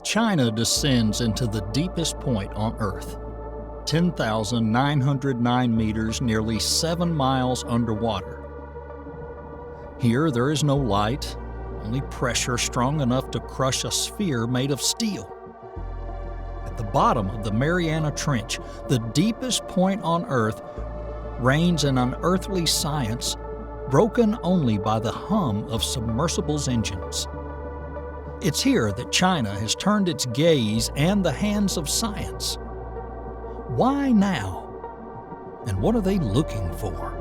China descends into the deepest point on Earth, 10,909 meters, nearly 7 miles underwater. Here there is no light, only pressure strong enough to crush a sphere made of steel. At the bottom of the Mariana Trench, the deepest point on Earth, reigns an unearthly science broken only by the hum of submersibles' engines. It's here that China has turned its gaze and the hands of science. Why now? And what are they looking for?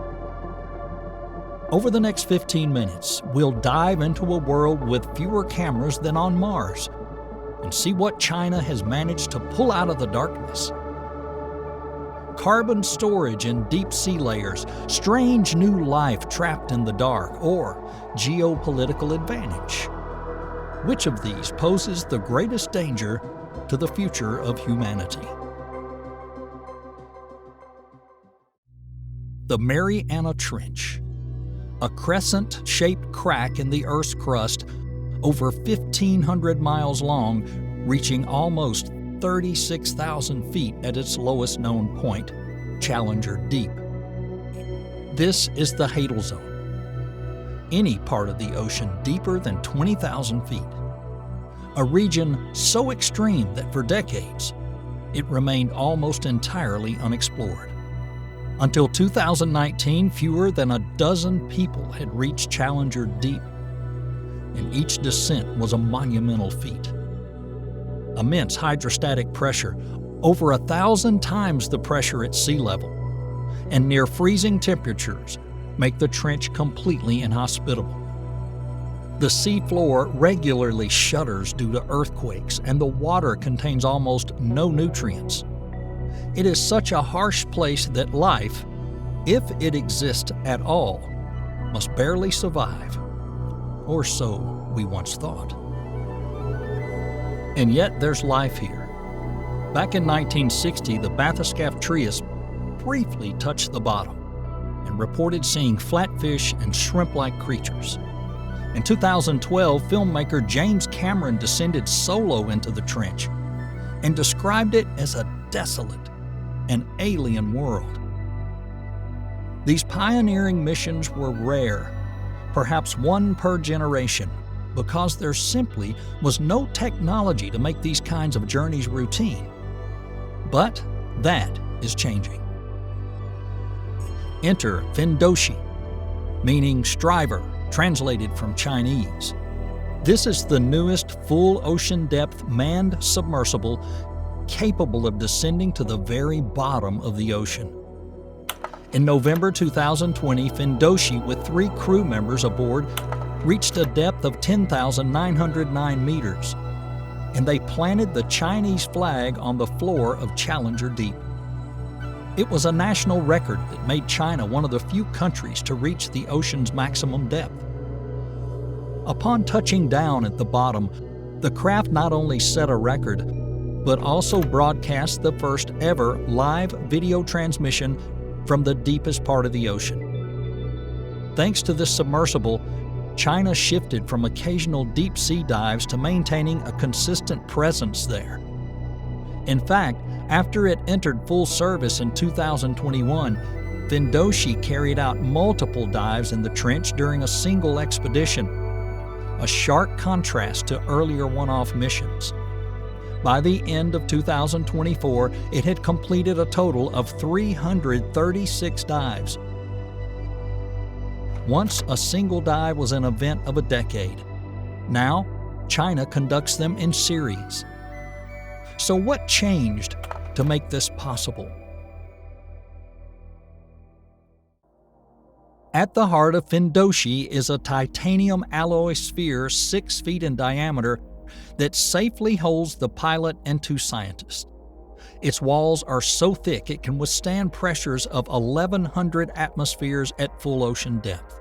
Over the next 15 minutes, we'll dive into a world with fewer cameras than on Mars and see what China has managed to pull out of the darkness. Carbon storage in deep sea layers, strange new life trapped in the dark, or geopolitical advantage. Which of these poses the greatest danger to the future of humanity? The Mariana Trench, a crescent-shaped crack in the Earth's crust, over 1,500 miles long, reaching almost 36,000 feet at its lowest known point, Challenger Deep. This is the Hadal Zone, any part of the ocean deeper than 20,000 feet. A region so extreme that for decades, it remained almost entirely unexplored. Until 2019, fewer than a dozen people had reached Challenger Deep, and each descent was a monumental feat. Immense hydrostatic pressure, over 1,000 times the pressure at sea level, and near freezing temperatures make the trench completely inhospitable. The sea floor regularly shudders due to earthquakes, and the water contains almost no nutrients. It is such a harsh place that life, if it exists at all, must barely survive. Or so we once thought. And yet there's life here. Back in 1960, the bathyscaphe Trias briefly touched the bottom and reported seeing flatfish and shrimp-like creatures. In 2012, filmmaker James Cameron descended solo into the trench and described it as a desolate and alien world. These pioneering missions were rare, perhaps one per generation, because there simply was no technology to make these kinds of journeys routine. But that is changing. Enter Fendouzhe, meaning striver, translated from Chinese. This is the newest full ocean depth manned submersible capable of descending to the very bottom of the ocean. In November 2020, Fendouzhe, with 3 crew members aboard, reached a depth of 10,909 meters, and they planted the Chinese flag on the floor of Challenger Deep. It was a national record that made China one of the few countries to reach the ocean's maximum depth. Upon touching down at the bottom, the craft not only set a record, but also broadcast the first ever live video transmission from the deepest part of the ocean. Thanks to this submersible, China shifted from occasional deep sea dives to maintaining a consistent presence there. In fact, after it entered full service in 2021, Fendouzhe carried out multiple dives in the trench during a single expedition, a stark contrast to earlier one-off missions. By the end of 2024, it had completed a total of 336 dives. Once a single dive was an event of a decade. Now, China conducts them in series. So what changed to make this possible? At the heart of Fendouzhe is a titanium alloy sphere 6 feet in diameter that safely holds the pilot and 2 scientists. Its walls are so thick it can withstand pressures of 1,100 atmospheres at full ocean depth.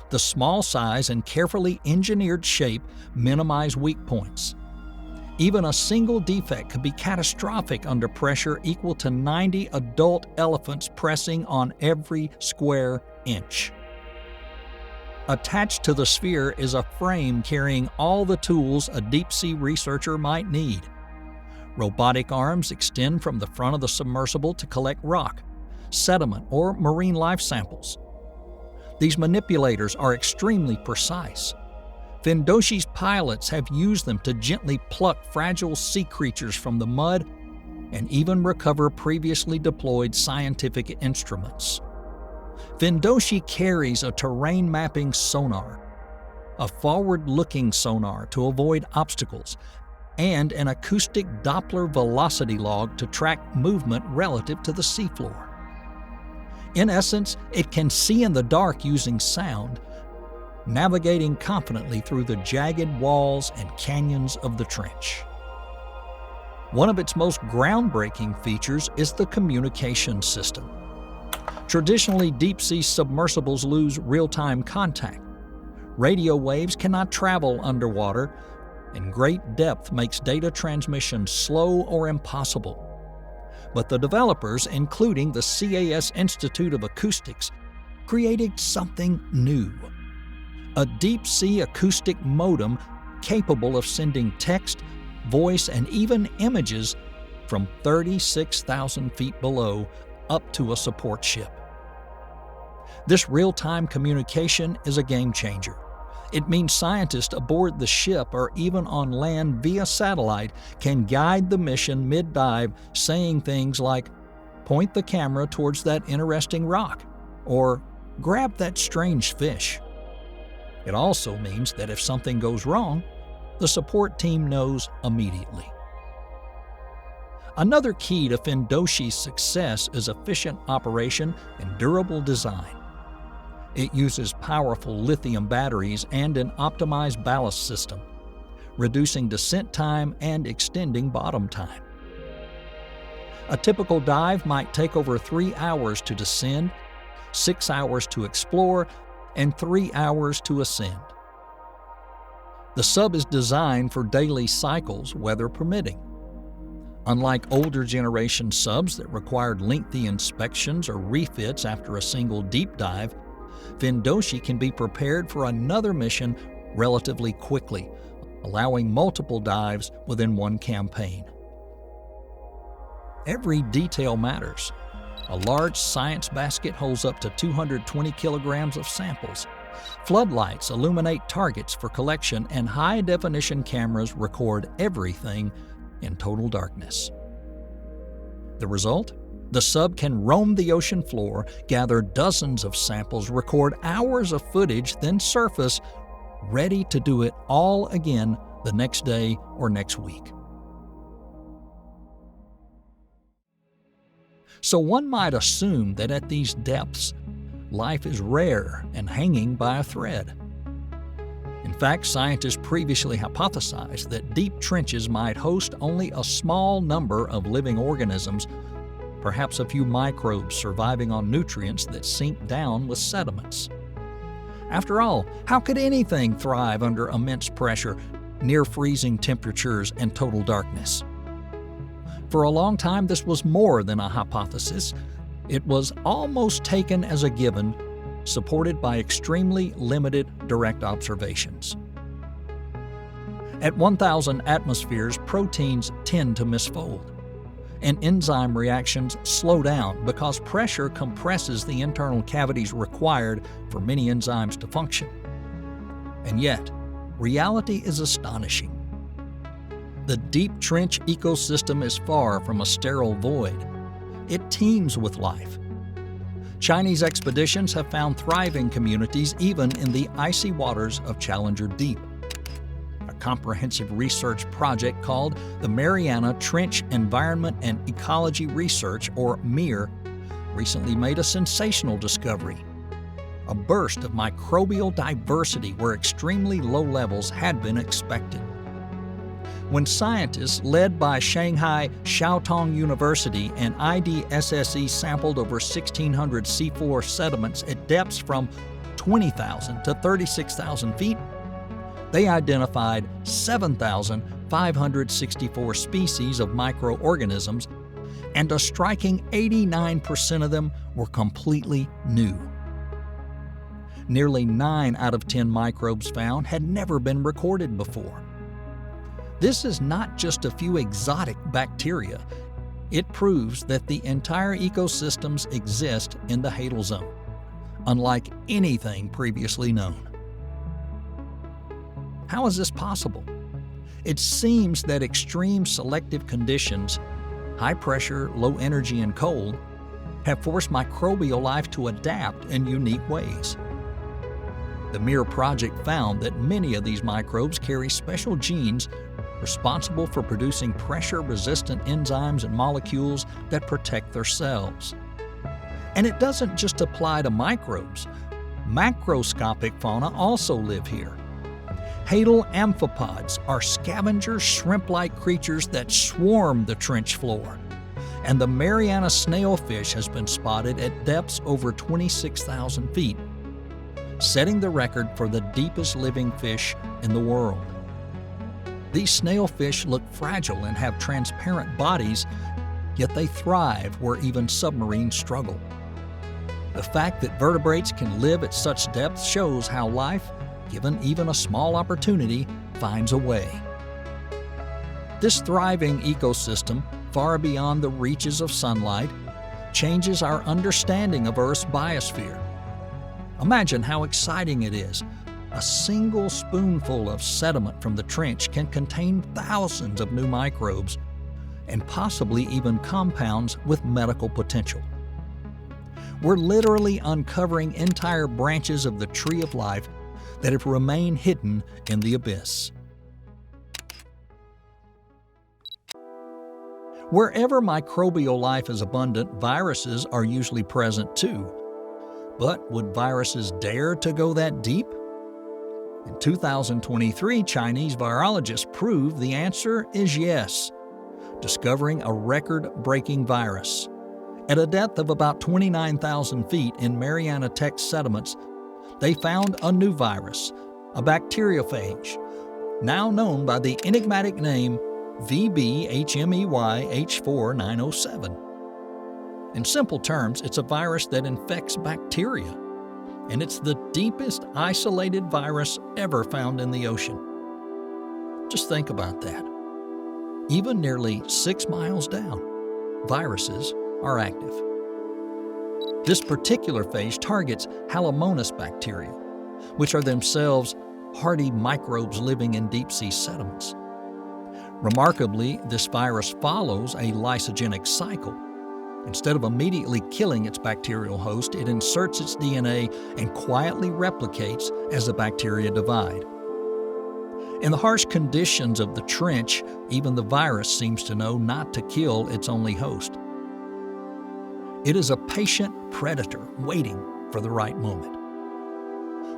The small size and carefully engineered shape minimize weak points. Even a single defect could be catastrophic under pressure equal to 90 adult elephants pressing on every square inch. Attached to the sphere is a frame carrying all the tools a deep-sea researcher might need. Robotic arms extend from the front of the submersible to collect rock, sediment, or marine life samples. These manipulators are extremely precise. Fendouzhe's pilots have used them to gently pluck fragile sea creatures from the mud and even recover previously deployed scientific instruments. Fendouzhe carries a terrain mapping sonar, a forward-looking sonar to avoid obstacles, and an acoustic Doppler velocity log to track movement relative to the seafloor. In essence, it can see in the dark using sound, navigating confidently through the jagged walls and canyons of the trench. One of its most groundbreaking features is the communication system. Traditionally, deep-sea submersibles lose real-time contact. Radio waves cannot travel underwater, and great depth makes data transmission slow or impossible. But the developers, including the CAS Institute of Acoustics, created something new. A deep-sea acoustic modem capable of sending text, voice, and even images from 36,000 feet below up to a support ship. This real-time communication is a game-changer. It means scientists aboard the ship or even on land via satellite can guide the mission mid-dive, saying things like, "Point the camera towards that interesting rock," or "Grab that strange fish." It also means that if something goes wrong, the support team knows immediately. Another key to Fendouzhe's success is efficient operation and durable design. It uses powerful lithium batteries and an optimized ballast system, reducing descent time and extending bottom time. A typical dive might take over 3 hours to descend, 6 hours to explore, and 3 hours to ascend. The sub is designed for daily cycles, weather permitting. Unlike older generation subs that required lengthy inspections or refits after a single deep dive, Fendouzhe can be prepared for another mission relatively quickly, allowing multiple dives within one campaign. Every detail matters. A large science basket holds up to 220 kilograms of samples. Floodlights illuminate targets for collection, and high-definition cameras record everything in total darkness. The result? The sub can roam the ocean floor, gather dozens of samples, record hours of footage, then surface, ready to do it all again the next day or next week. So one might assume that at these depths, life is rare and hanging by a thread. In fact, scientists previously hypothesized that deep trenches might host only a small number of living organisms, perhaps a few microbes surviving on nutrients that sink down with sediments. After all, how could anything thrive under immense pressure, near freezing temperatures, and total darkness? For a long time, this was more than a hypothesis. It was almost taken as a given, supported by extremely limited direct observations. At 1,000 atmospheres, proteins tend to misfold, and enzyme reactions slow down because pressure compresses the internal cavities required for many enzymes to function. And yet, reality is astonishing. The deep trench ecosystem is far from a sterile void. It teems with life. Chinese expeditions have found thriving communities even in the icy waters of Challenger Deep. A comprehensive research project called the Mariana Trench Environment and Ecology Research, or MIR, recently made a sensational discovery: a burst of microbial diversity where extremely low levels had been expected. When scientists led by Shanghai Xiaotong University and IDSSE sampled over 1,600 seafloor sediments at depths from 20,000 to 36,000 feet, they identified 7,564 species of microorganisms, and a striking 89% of them were completely new. Nearly 9 out of 10 microbes found had never been recorded before. This is not just a few exotic bacteria. It proves that the entire ecosystems exist in the Hadal Zone, unlike anything previously known. How is this possible? It seems that extreme selective conditions, high pressure, low energy, and cold, have forced microbial life to adapt in unique ways. The MIR project found that many of these microbes carry special genes responsible for producing pressure-resistant enzymes and molecules that protect their cells. And it doesn't just apply to microbes. Macroscopic fauna also live here. Hadal amphipods are scavenger shrimp-like creatures that swarm the trench floor. And the Mariana snailfish has been spotted at depths over 26,000 feet, setting the record for the deepest living fish in the world. These snailfish look fragile and have transparent bodies, yet they thrive where even submarines struggle. The fact that vertebrates can live at such depth shows how life, given even a small opportunity, finds a way. This thriving ecosystem, far beyond the reaches of sunlight, changes our understanding of Earth's biosphere. Imagine how exciting it is. A single spoonful of sediment from the trench can contain thousands of new microbes and possibly even compounds with medical potential. We're literally uncovering entire branches of the tree of life that have remained hidden in the abyss. Wherever microbial life is abundant, viruses are usually present too. But would viruses dare to go that deep? In 2023, Chinese virologists proved the answer is yes, discovering a record-breaking virus. At a depth of about 29,000 feet in Mariana Trench sediments, they found a new virus, a bacteriophage, now known by the enigmatic name VBHMEY-H4907. In simple terms, it's a virus that infects bacteria, and it's the deepest isolated virus ever found in the ocean. Just think about that. Even nearly 6 miles down, viruses are active. This particular phage targets Halomonas bacteria, which are themselves hardy microbes living in deep-sea sediments. Remarkably, this virus follows a lysogenic cycle. Instead of immediately killing its bacterial host, it inserts its DNA and quietly replicates as the bacteria divide. In the harsh conditions of the trench, even the virus seems to know not to kill its only host. It is a patient predator waiting for the right moment.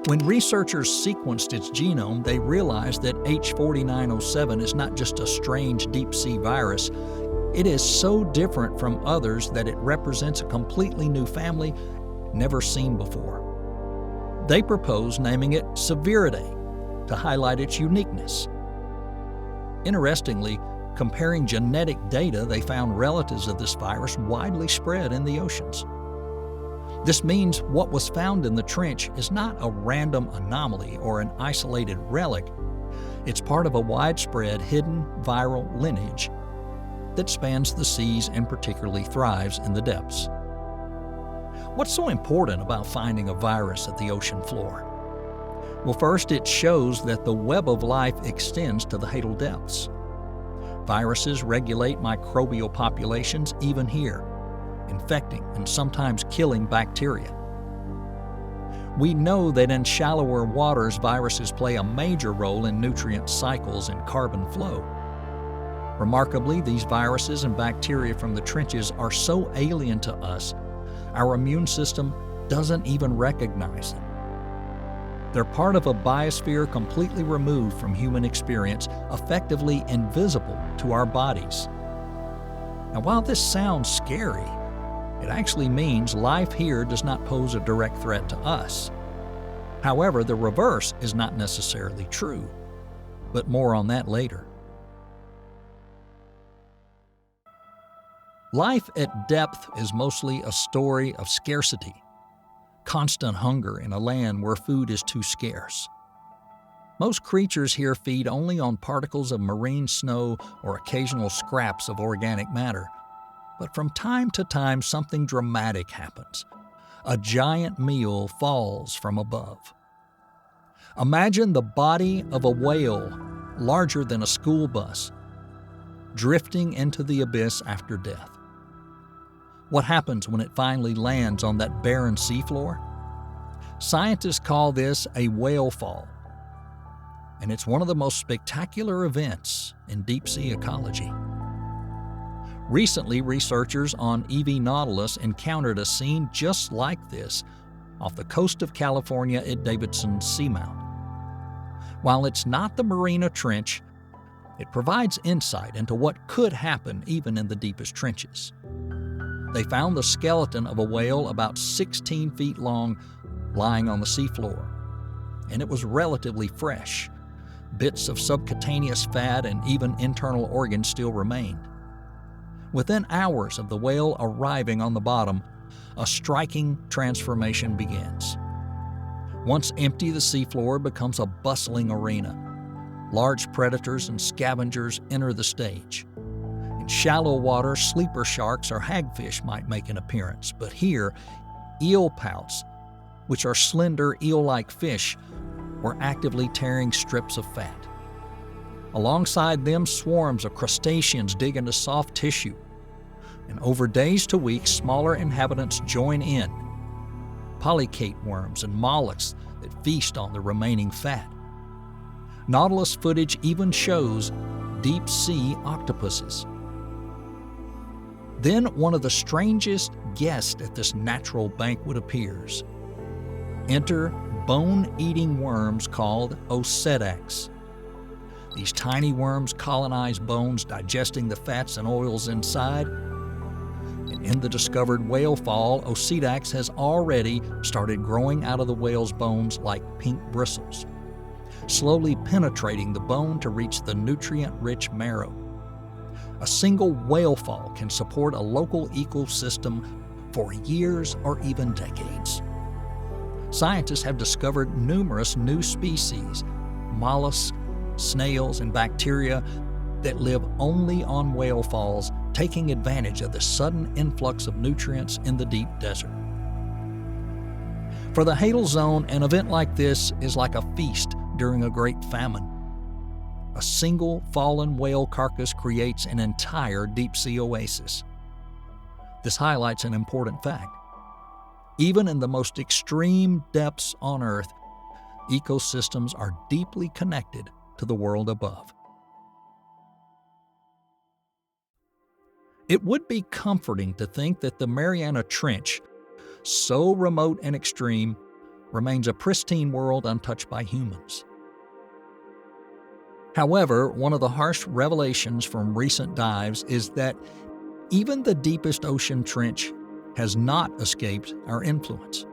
When researchers sequenced its genome, they realized that H4907 is not just a strange deep-sea virus. It is so different from others that it represents a completely new family never seen before. They propose naming it Severidae to highlight its uniqueness. Interestingly, comparing genetic data, they found relatives of this virus widely spread in the oceans. This means what was found in the trench is not a random anomaly or an isolated relic. It's part of a widespread hidden viral lineage that spans the seas and particularly thrives in the depths. What's so important about finding a virus at the ocean floor? Well, first, it shows that the web of life extends to the Hadal depths. Viruses regulate microbial populations even here, infecting and sometimes killing bacteria. We know that in shallower waters, viruses play a major role in nutrient cycles and carbon flow. Remarkably, these viruses and bacteria from the trenches are so alien to us, our immune system doesn't even recognize them. They're part of a biosphere completely removed from human experience, effectively invisible to our bodies. Now, while this sounds scary, it actually means life here does not pose a direct threat to us. However, the reverse is not necessarily true, but more on that later. Life at depth is mostly a story of scarcity. constant hunger in a land where food is too scarce. Most creatures here feed only on particles of marine snow or occasional scraps of organic matter. But from time to time, something dramatic happens. A giant meal falls from above. Imagine the body of a whale larger than a school bus, drifting into the abyss after death. What happens when it finally lands on that barren seafloor? Scientists call this a whale fall, and it's one of the most spectacular events in deep-sea ecology. Recently, researchers on EV Nautilus encountered a scene just like this off the coast of California at Davidson Seamount. While it's not the Mariana Trench, it provides insight into what could happen even in the deepest trenches. They found the skeleton of a whale about 16 feet long lying on the seafloor, and it was relatively fresh. Bits of subcutaneous fat and even internal organs still remained. Within hours of the whale arriving on the bottom, a striking transformation begins. Once empty, the seafloor becomes a bustling arena. Large predators and scavengers enter the stage. In shallow water, sleeper sharks or hagfish might make an appearance, but here, eel pouts, which are slender eel-like fish, were actively tearing strips of fat. Alongside them, swarms of crustaceans dig into soft tissue, and over days to weeks, smaller inhabitants join in. Polychaete worms and molluscs that feast on the remaining fat. Nautilus footage even shows deep-sea octopuses. Then one of the strangest guests at this natural banquet appears. Enter bone-eating worms called oasis. These tiny worms colonize bones, digesting the fats and oils inside. And in the discovered whale fall, oasis has already started growing out of the whale's bones like pink bristles, slowly penetrating the bone to reach the nutrient-rich marrow. A single whale fall can support a local ecosystem for years or even decades. Scientists have discovered numerous new species, mollusks, snails, and bacteria that live only on whale falls, taking advantage of the sudden influx of nutrients in the deep desert. For the Hadal Zone, an event like this is like a feast during a great famine. A single fallen whale carcass creates an entire deep-sea oasis. This highlights an important fact. Even in the most extreme depths on Earth, ecosystems are deeply connected to the world above. It would be comforting to think that the Mariana Trench, so remote and extreme, remains a pristine world untouched by humans. However, one of the harsh revelations from recent dives is that even the deepest ocean trench has not escaped our influence.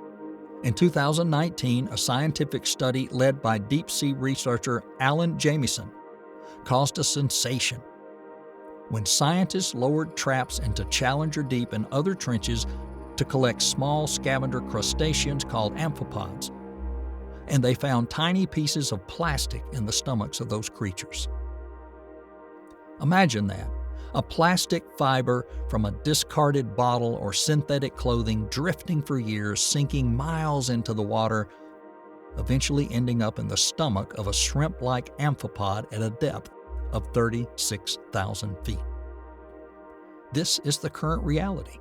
In 2019, a scientific study led by deep-sea researcher Alan Jamieson caused a sensation. When scientists lowered traps into Challenger Deep and other trenches to collect small scavenger crustaceans called amphipods, and they found tiny pieces of plastic in the stomachs of those creatures. Imagine that. A plastic fiber from a discarded bottle or synthetic clothing drifting for years, sinking miles into the water, eventually ending up in the stomach of a shrimp-like amphipod at a depth of 36,000 feet. This is the current reality.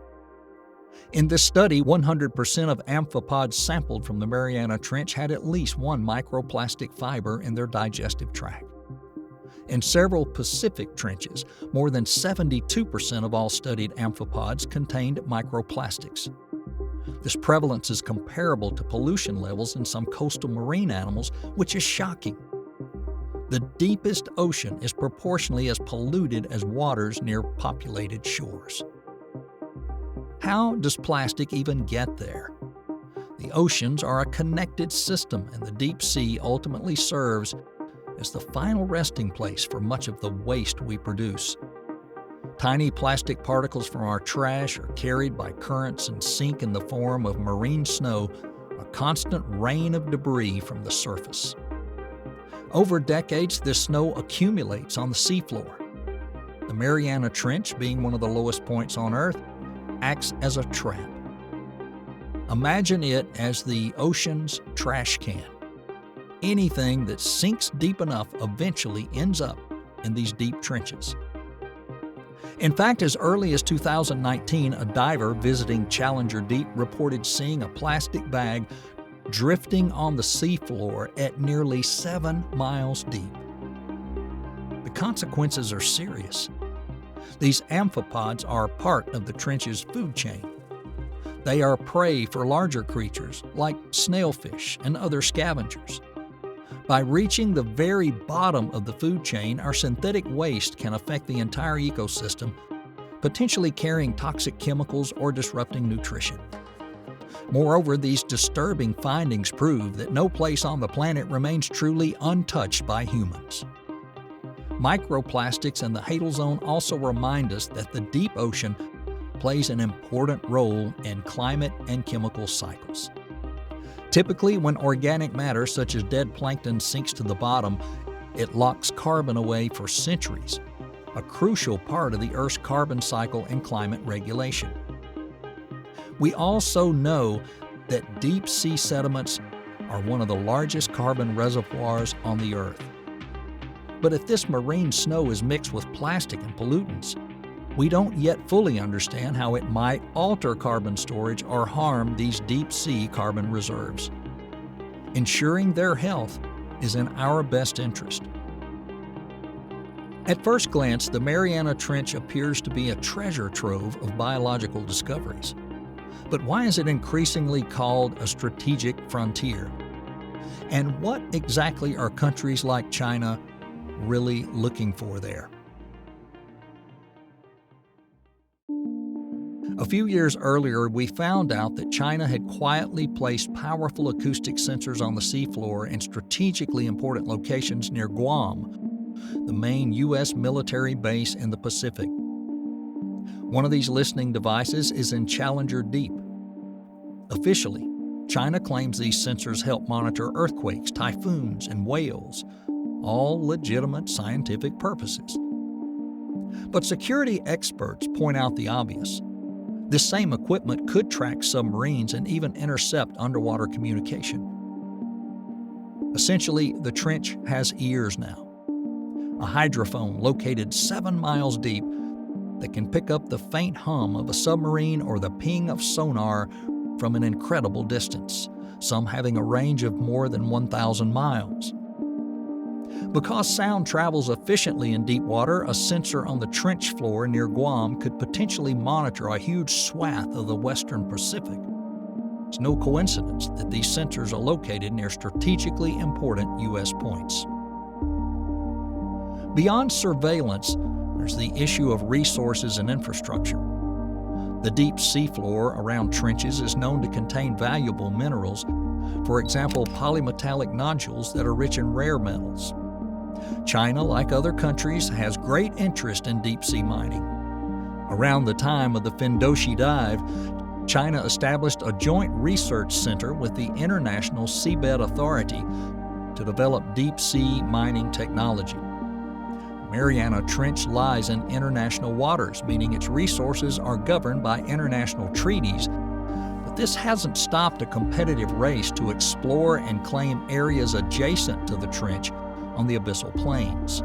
In this study, 100% of amphipods sampled from the Mariana Trench had at least one microplastic fiber in their digestive tract. In several Pacific trenches, more than 72% of all studied amphipods contained microplastics. This prevalence is comparable to pollution levels in some coastal marine animals, which is shocking. The deepest ocean is proportionally as polluted as waters near populated shores. How does plastic even get there? The oceans are a connected system, and the deep sea ultimately serves as the final resting place for much of the waste we produce. Tiny plastic particles from our trash are carried by currents and sink in the form of marine snow, a constant rain of debris from the surface. Over decades, this snow accumulates on the seafloor. The Mariana Trench, being one of the lowest points on Earth, acts as a trap. Imagine it as the ocean's trash can. Anything that sinks deep enough eventually ends up in these deep trenches. In fact, as early as 2019, a diver visiting Challenger Deep reported seeing a plastic bag drifting on the seafloor at nearly 7 miles deep. The consequences are serious. These amphipods are part of the trench's food chain. They are prey for larger creatures like snailfish and other scavengers. By reaching the very bottom of the food chain, our synthetic waste can affect the entire ecosystem, potentially carrying toxic chemicals or disrupting nutrition. Moreover, these disturbing findings prove that no place on the planet remains truly untouched by humans. Microplastics in the Hadal Zone also remind us that the deep ocean plays an important role in climate and chemical cycles. Typically, when organic matter such as dead plankton sinks to the bottom, it locks carbon away for centuries, a crucial part of the Earth's carbon cycle and climate regulation. We also know that deep sea sediments are one of the largest carbon reservoirs on the Earth. But if this marine snow is mixed with plastic and pollutants, we don't yet fully understand how it might alter carbon storage or harm these deep sea carbon reserves. Ensuring their health is in our best interest. At first glance, the Mariana Trench appears to be a treasure trove of biological discoveries. But why is it increasingly called a strategic frontier? And what exactly are countries like China really looking for there? A few years earlier, we found out that China had quietly placed powerful acoustic sensors on the seafloor in strategically important locations near Guam, the main U.S. military base in the Pacific. One of these listening devices is in Challenger Deep. Officially, China claims these sensors help monitor earthquakes, typhoons, and whales, all legitimate scientific purposes. But security experts point out the obvious. This same equipment could track submarines and even intercept underwater communication. Essentially, the trench has ears now. A hydrophone located 7 miles deep that can pick up the faint hum of a submarine or the ping of sonar from an incredible distance, some having a range of more than 1,000 miles. Because sound travels efficiently in deep water, a sensor on the trench floor near Guam could potentially monitor a huge swath of the western Pacific. It's no coincidence that these sensors are located near strategically important U.S. points. Beyond surveillance, there's the issue of resources and infrastructure. The deep seafloor around trenches is known to contain valuable minerals, for example, polymetallic nodules that are rich in rare metals. China, like other countries, has great interest in deep-sea mining. Around the time of the Fendouzhe dive, China established a joint research center with the International Seabed Authority to develop deep-sea mining technology. Mariana Trench lies in international waters, meaning its resources are governed by international treaties, but this hasn't stopped a competitive race to explore and claim areas adjacent to the trench on the abyssal plains.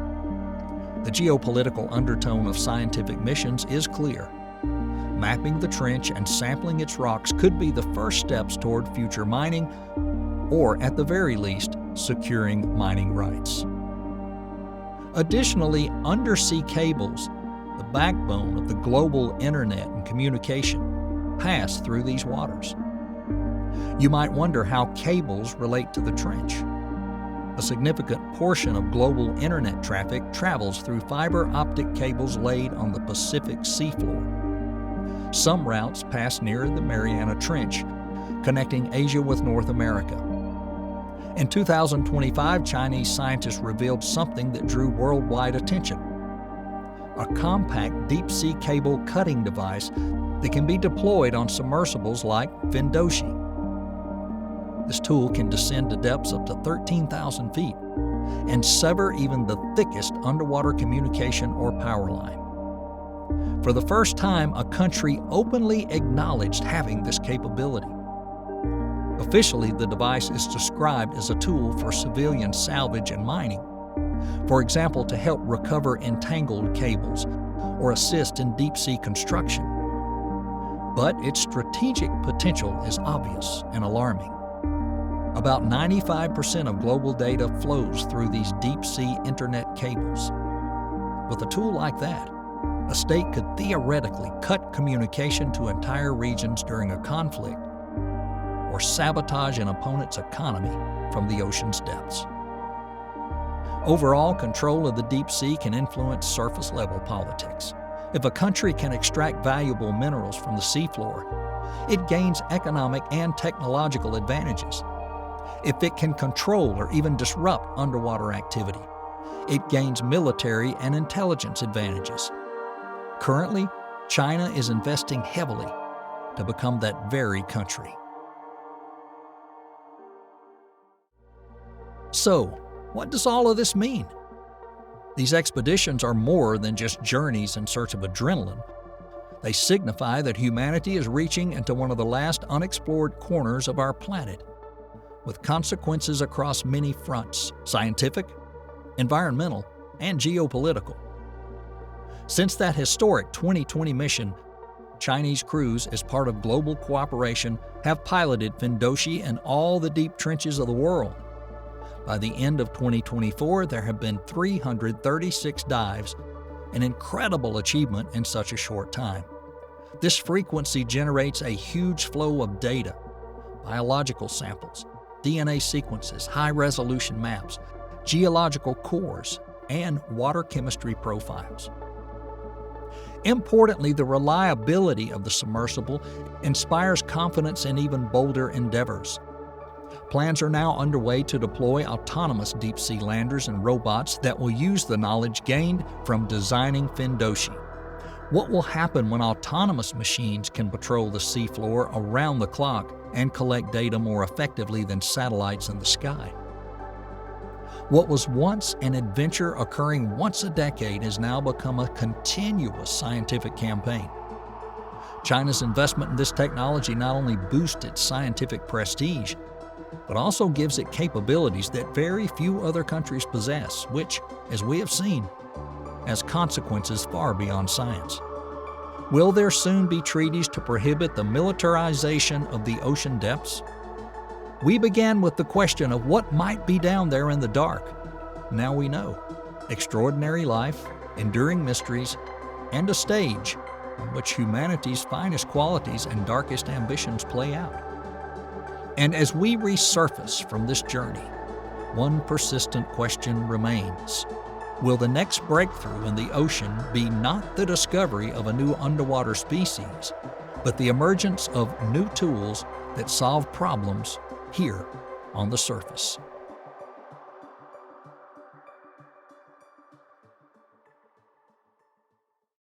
The geopolitical undertone of scientific missions is clear. Mapping the trench and sampling its rocks could be the first steps toward future mining, or at the very least, securing mining rights. Additionally, undersea cables, the backbone of the global internet and communication, pass through these waters. You might wonder how cables relate to the trench. A significant portion of global internet traffic travels through fiber optic cables laid on the Pacific seafloor. Some routes pass near the Mariana Trench, connecting Asia with North America. In 2025, Chinese scientists revealed something that drew worldwide attention: a compact deep-sea cable cutting device that can be deployed on submersibles like Fendouzhe. This tool can descend to depths up to 13,000 feet and sever even the thickest underwater communication or power line. For the first time, a country openly acknowledged having this capability. Officially, the device is described as a tool for civilian salvage and mining, for example, to help recover entangled cables or assist in deep-sea construction. But its strategic potential is obvious and alarming. About 95% of global data flows through these deep-sea internet cables. With a tool like that, a state could theoretically cut communication to entire regions during a conflict or sabotage an opponent's economy from the ocean's depths. Overall, control of the deep sea can influence surface-level politics. If a country can extract valuable minerals from the seafloor, it gains economic and technological advantages. If it can control or even disrupt underwater activity, it gains military and intelligence advantages. Currently, China is investing heavily to become that very country. So, what does all of this mean? These expeditions are more than just journeys in search of adrenaline. They signify that humanity is reaching into one of the last unexplored corners of our planet, with consequences across many fronts: scientific, environmental, and geopolitical. Since that historic 2020 mission, Chinese crews, as part of global cooperation, have piloted Fendouzhe and all the deep trenches of the world. By the end of 2024, there have been 336 dives, an incredible achievement in such a short time. This frequency generates a huge flow of data: biological samples, DNA sequences, high-resolution maps, geological cores, and water chemistry profiles. Importantly, the reliability of the submersible inspires confidence in even bolder endeavors. Plans are now underway to deploy autonomous deep-sea landers and robots that will use the knowledge gained from designing Fendouzhe. What will happen when autonomous machines can patrol the seafloor around the clock and collect data more effectively than satellites in the sky? What was once an adventure occurring once a decade has now become a continuous scientific campaign. China's investment in this technology not only boosts its scientific prestige, but also gives it capabilities that very few other countries possess, which, as we have seen, has consequences far beyond science. Will there soon be treaties to prohibit the militarization of the ocean depths? We began with the question of what might be down there in the dark. Now we know: extraordinary life, enduring mysteries, and a stage on which humanity's finest qualities and darkest ambitions play out. And as we resurface from this journey, one persistent question remains: will the next breakthrough in the ocean be not the discovery of a new underwater species, but the emergence of new tools that solve problems here on the surface?